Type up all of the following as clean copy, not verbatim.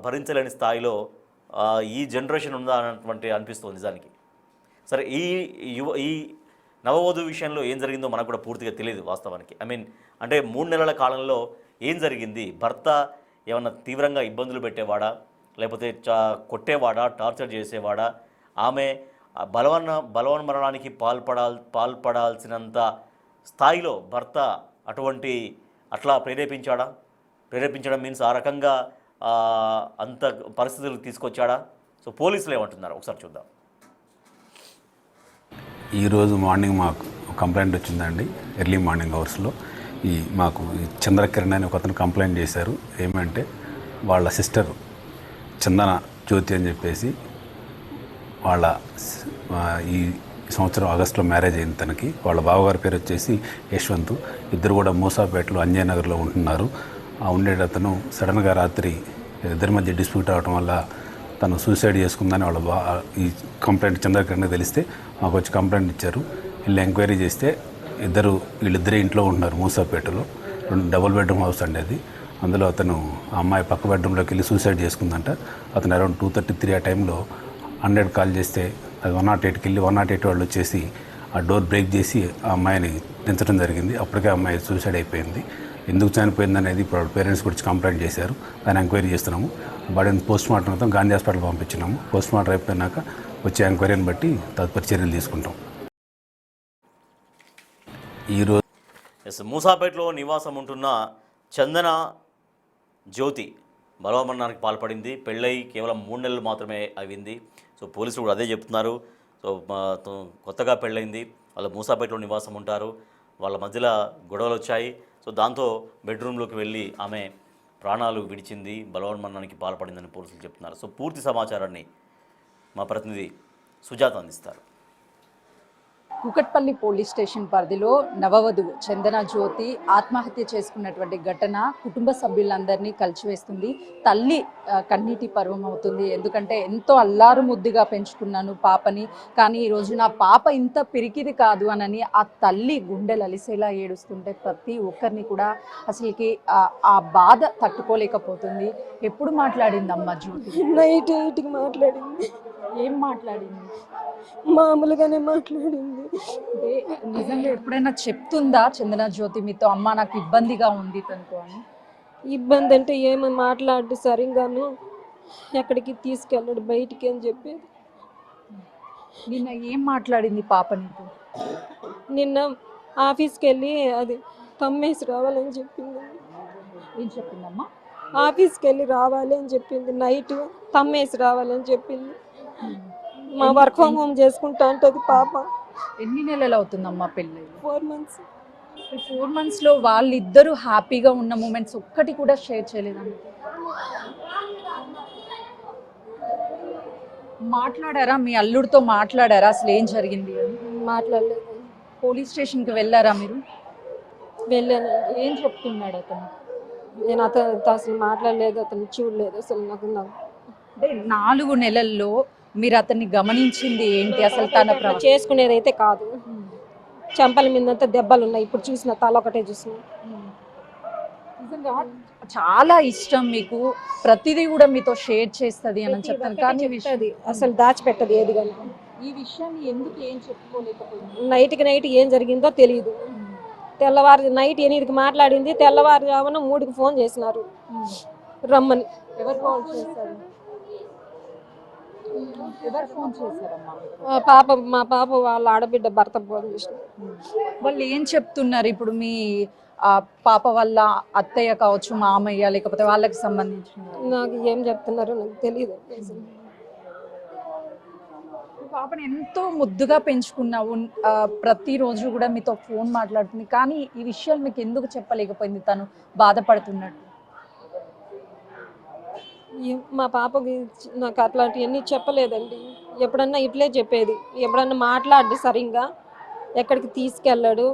భరించలేని స్థాయిలో ఈ జనరేషన్ ఉందా అన్నటువంటి అనిపిస్తుంది నిజానికి. సరే, ఈ నవవధువు విషయంలో ఏం జరిగిందో మనకు కూడా పూర్తిగా తెలియదు వాస్తవానికి. అంటే 3 నెలల కాలంలో ఏం జరిగింది? భర్త ఏమన్నా తీవ్రంగా ఇబ్బందులు పెట్టేవాడా, లేకపోతే కొట్టేవాడా, టార్చర్ చేసేవాడా, ఆమె బలవన్మరణానికి పాల్పడాల్సినంత స్థాయిలో భర్త అట్లా ప్రేరేపించడం మీన్స్ ఆ రకంగా అంత పరిస్థితులు తీసుకొచ్చాడా? సో పోలీసులు ఏమంటున్నారు ఒకసారి చూద్దాం. ఈరోజు మార్నింగ్ మాకు కంప్లైంట్ వచ్చిందండి. ఎర్లీ మార్నింగ్ అవర్స్లో మాకు చంద్రకిరణ్ అని ఒక అతను కంప్లైంట్ చేశారు. ఏమంటే వాళ్ళ సిస్టర్ చందన జ్యోతి అని చెప్పేసి వాళ్ళ ఈ సంవత్సరం ఆగస్టులో మ్యారేజ్ అయింది తనకి. వాళ్ళ బావగారి పేరు వచ్చేసి యశ్వంత్. ఇద్దరు కూడా మూసాపేటలో అంజయ్ నగర్లో ఉంటున్నారు. ఉండేటతను సడన్గా రాత్రి ఇద్దరి మధ్య డిస్ప్యూట్ అవడం వల్ల తను సూసైడ్ చేసుకుందని ఈ కంప్లైంట్ చంద్రకిరణ్ తెలిస్తే మాకు వచ్చి కంప్లైంట్ ఇచ్చారు. వీళ్ళు ఎంక్వైరీ చేస్తే వీళ్ళిద్దరే ఇంట్లో ఉంటున్నారు మూసాపేటలో. 2 డబుల్ బెడ్రూమ్ హౌస్ అండి అది. అందులో అతను ఆ అమ్మాయి పక్క బెడ్రూమ్లోకి వెళ్ళి సూసైడ్ చేసుకుందంట. అతను అరౌండ్ 2:33 ఆ టైంలో 100 కాల్ చేస్తే అది 108కి వెళ్ళి 108 వాళ్ళు వచ్చేసి ఆ డోర్ బ్రేక్ చేసి ఆ అమ్మాయిని దించడం జరిగింది. అప్పటికే ఆ అమ్మాయి సూసైడ్ అయిపోయింది. ఎందుకు చనిపోయింది అనేది ఇప్పుడు పేరెంట్స్ గురించి కంప్లైంట్ చేశారు. దాన్ని ఎంక్వైరీ చేస్తున్నాము. బాడీని పోస్ట్ మార్టం మొత్తం గాంధీ హాస్పిటల్ పంపించినాము. పోస్ట్ మార్టం అయిపోయినాక వచ్చే ఎంక్వైరీని బట్టి తదుపరి చర్యలు తీసుకుంటాం. ఈరోజు మూసాపేటలో నివాసం ఉంటున్న చందన జ్యోతి బలవన్మరణానికి పాల్పడింది. పెళ్ళై కేవలం 3 నెలలు మాత్రమే అయింది. సో పోలీసులు కూడా అదే చెప్తున్నారు. సో కొత్తగా పెళ్ళైంది, వాళ్ళు మూసాపేటలో నివాసం ఉంటారు. వాళ్ళ మధ్యలో గొడవలు వచ్చాయి. సో దాంతో బెడ్రూమ్లోకి వెళ్ళి ఆమె ప్రాణాలు విడిచింది, బలవన్మరణానికి పాల్పడిందని పోలీసులు చెప్తున్నారు. సో పూర్తి సమాచారాన్ని మా ప్రతినిధి సుజాత అందిస్తారు. కూకట్పల్లి పోలీస్ స్టేషన్ పరిధిలో నవవధువు చందన జ్యోతి ఆత్మహత్య చేసుకున్నటువంటి ఘటన కుటుంబ సభ్యులందరినీ కలిచివేస్తుంది. తల్లి కన్నీటి పర్వం అవుతుంది. ఎందుకంటే ఎంతో అల్లారు ముద్దుగా పెంచుకున్నాను పాపని, కానీ ఈరోజు నా పాప ఇంత పిరికిది కాదు అనని ఆ తల్లి గుండెలు అలిసేలా ఏడుస్తుంటే ప్రతి ఒక్కరిని కూడా అసలుకి ఆ బాధ తట్టుకోలేకపోతుంది. ఎప్పుడు మాట్లాడిందమ్మా జ్యోతి? నైట్ 8కి మాట్లాడింది. ఏం మాట్లాడింది? మామూలుగానే మాట్లాడింది. అంటే నిజంగా ఎప్పుడైనా చెప్తుందా చందన జ్యోతి మీతో, అమ్మ నాకు ఇబ్బందిగా ఉంది తనతో అని? ఇబ్బంది అంటే ఏమో మాట్లాడి సరిగాను ఎక్కడికి తీసుకెళ్ళాడు బయటికి అని చెప్పేది. నిన్న ఏం మాట్లాడింది పాప నీతో? నిన్న ఆఫీస్కి వెళ్ళి అది తమ్మేసి రావాలని చెప్పింది. ఏం చెప్పిందమ్మా? ఆఫీస్కి వెళ్ళి రావాలి అని చెప్పింది. నైట్ తమ్మేసి రావాలని చెప్పింది. మా వర్క్ ఫ్రమ్ హోమ్ చేసుకుంటా అంటది పాప. ఎన్ని నెలలు అవుతుందమ్మా పెళ్ళి? 4 months. 4 monthsలో వాళ్ళిద్దరూ హ్యాపీగా ఉన్న మూమెంట్స్ ఒక్కటి కూడా షేర్ చేయలేదండి? మాట్లాడారా? మీ అల్లుడితో మాట్లాడారా అసలు ఏం జరిగింది అని? మాట్లాడలేదు. పోలీస్ స్టేషన్కి వెళ్ళారా మీరు? వెళ్ళాను. ఏం చెప్తున్నాడు అతను? నేను అతనితో అసలు మాట్లాడలేదు, అతను చూడలేదు అసలు. అంటే 4 నెలల్లో మీరు అతన్ని గమనించింది ఏంటి అసలు? తన చేసుకునేది అయితే కాదు. చెంపల మీదంతా దెబ్బలు ఉన్నాయి. ఇప్పుడు చూసిన తల ఒకటే చూసిన. నిజంగా చాలా ఇష్టం మీకు, ప్రతిదీ కూడా మీతో షేర్ చేస్తుంది అని చెప్తాను, కానీ అసలు దాచిపెట్టదు ఏది కానీ. ఈ విషయాన్ని ఎందుకు ఏం చెప్పుకోలేకపోయింది? నైట్ ఏం జరిగిందో తెలియదు. తెల్లవారు నైట్ 8కి మాట్లాడింది. తెల్లవారుజామున 3కి ఫోన్ చేసినారు రమ్మని. ఎవరు కాల్ చేశారు? ఎవరు ఫోన్ చేశారమ్మా? మా పాప వాళ్ళ ఆడబిడ్డ భర్త ఫోన్ చేసిన. వాళ్ళు ఏం చెప్తున్నారు ఇప్పుడు? మీ పాప వల్ల అత్తయ్య కావచ్చు, మామయ్య, లేకపోతే వాళ్ళకి సంబంధించిన? నాకు ఏం చెప్తున్నారో నాకు తెలియదు. పాపని ఎంతో ముద్దుగా పెంచుకున్నావు, ప్రతిరోజు కూడా మీతో ఫోన్ మాట్లాడుతుంది, కానీ ఈ విషయాలు మీకు ఎందుకు చెప్పలేకపోయింది తను బాధపడుతున్నట్టు? మా పాపకి నాకు అట్లాంటివన్నీ చెప్పలేదండి. ఎప్పుడన్నా ఇట్లే చెప్పేది. ఎప్పుడన్నా మాట్లాడి సరిగ్గా ఎక్కడికి తీసుకెళ్ళాడు,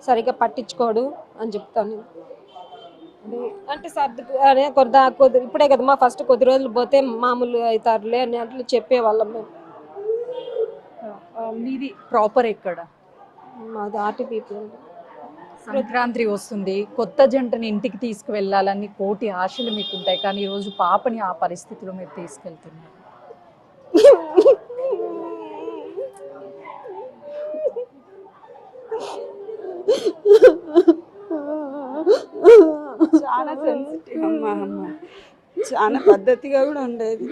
సరిగ్గా పట్టించుకోడు అని చెప్తాను. అంటే అదే కొద్ది ఇప్పుడే కదమ్మా ఫస్ట్ కొద్ది రోజులు పోతే మామూలు అవుతారులే అని అట్లా చెప్పేవాళ్ళం మేము. మీది ప్రాపర్ ఎక్కడ? మాది ఆర్టీపీ. సంక్రాంతి వస్తుంది, కొత్త జంటని ఇంటికి తీసుకువెళ్ళాలని కోటి ఆశలు మీకు ఉంటాయి, కానీ ఈరోజు పాపని ఆ పరిస్థితిలో మీరు తీసుకెళ్తున్నారు. చాలా సెన్సిటివ్ అమ్మ చాలా పద్ధతిగా కూడా ఉండేది.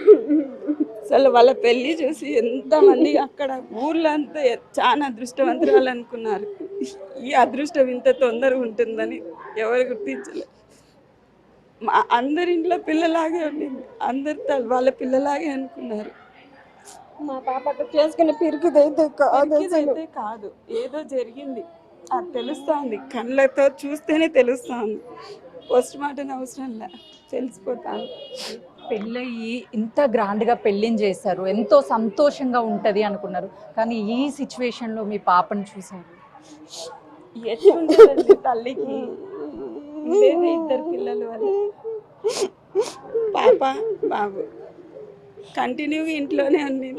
అసలు వాళ్ళ పెళ్లి చూసి ఎంతమంది అక్కడ ఊర్లో అంతా చాలా అదృష్టవంతురాలు అనుకున్నారు. ఈ అదృష్టం ఇంత తొందరగా ఉంటుందని ఎవరు గుర్తించలేదు. అందరింట్లో పిల్లలాగే ఉండింది, అందరు వాళ్ళ పిల్లలాగే అనుకున్నారు. మా పాప అట్లా చేసుకునే పిరికిదైతే కాదు, అయితే కాదు, ఏదో జరిగింది అది తెలుస్తుంది, కళ్ళతో చూస్తేనే తెలుస్తుంది. పోస్ట్ మార్టం అవసరం లే, తెలిసిపోతాను. పెళ్ళయి ఇంత గ్రాండ్గా పెళ్ళిని చేశారు, ఎంతో సంతోషంగా ఉంటుంది అనుకున్నారు, కానీ ఈ సిచ్యువేషన్లో మీ పాపను చూశారు. ఎట్లుండేదండి తల్లికి, ఉండేది 2 పిల్లలు వాళ్ళు, పాప బాబు, కంటిన్యూగా ఇంట్లోనే ఉంది.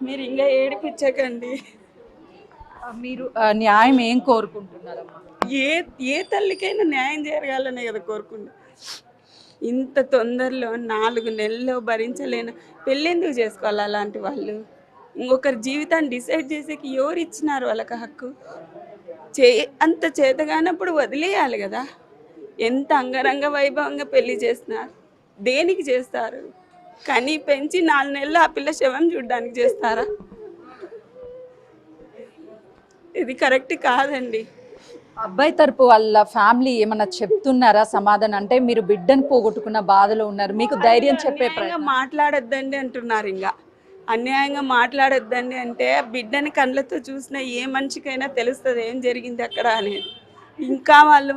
మీరు ఇంకా ఏడిపించకండి. మీరు న్యాయం ఏం కోరుకుంటున్నారమ్మా? ఏ తల్లికైనా న్యాయం జరగాలనే కదా కోరుకుంటా. ఇంత తొందరలో 4 నెలల్లో భరించలేను పెళ్ళెందుకు చేసుకోవాలి అలాంటి వాళ్ళు? ఇంకొకరి జీవితాన్ని డిసైడ్ చేసేకి ఎవరు ఇచ్చినారు వాళ్ళకి హక్కు? అంత చేతగానప్పుడు వదిలేయాలి కదా. ఎంత అంగరంగ వైభవంగా పెళ్లి చేస్తున్నారు, దేనికి చేస్తారు? కని పెంచి 4 నెలలు ఆ పిల్ల శవం చూడడానికి చేస్తారా? ఇది కరెక్ట్ కాదండి. అబ్బాయి తరపు వాళ్ళ ఫ్యామిలీ ఏమన్నా చెప్తున్నారా సమాధానం? అంటే మీరు బిడ్డను పోగొట్టుకున్న బాధలో ఉన్నారు, మీకు ధైర్యం చెప్పే ప్రయత్నం. మాట్లాడొద్దండి అంటున్నారు. ఇంకా అన్యాయంగా మాట్లాడొద్దండి అంటే బిడ్డని కళ్ళతో చూసిన ఏ మనిషికైనా తెలుస్తుంది ఏం జరిగింది అక్కడ అనేది. ఇంకా వాళ్ళు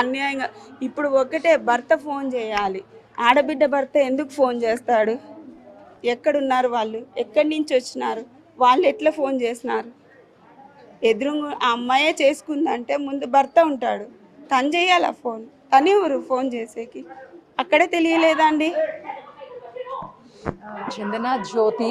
అన్యాయంగా ఇప్పుడు ఒకటే, భర్త ఫోన్ చేయాలి, ఆడబిడ్డ భర్త ఎందుకు ఫోన్ చేస్తాడు? ఎక్కడున్నారు వాళ్ళు? ఎక్కడి నుంచి వచ్చినారు వాళ్ళు? ఎట్లా ఫోన్ చేసినారు? ఎదురు ఆ అమ్మాయే చేసుకుందంటే ముందు భర్త ఉంటాడు, తను చేయాలి ఆ ఫోన్. తను ఎవరు ఫోన్ చేసేకి? అక్కడే తెలియలేదండి. చందన జ్యోతి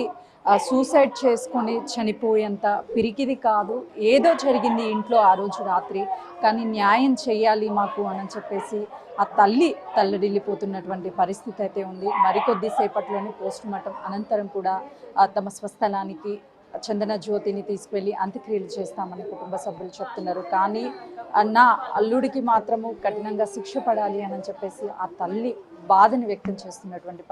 సూసైడ్ చేసుకొని చనిపోయేంత పిరికిది కాదు, ఏదో జరిగింది ఇంట్లో ఆ రోజు రాత్రి, కానీ న్యాయం చేయాలి మాకు అని చెప్పేసి ఆ తల్లి తల్లడిల్లిపోతున్నటువంటి పరిస్థితి అయితే ఉంది. మరికొద్ది సేపట్లోనే పోస్ట్ మార్టం అనంతరం కూడా తమ స్వస్థలానికి చందన జ్యోతిని తీసుకువెళ్ళి అంత్యక్రియలు చేస్తామని కుటుంబ సభ్యులు చెప్తున్నారు. కానీ నా అల్లుడికి మాత్రము కఠినంగా శిక్ష పడాలి అని చెప్పేసి ఆ తల్లి బాధని వ్యక్తం చేస్తున్నటువంటి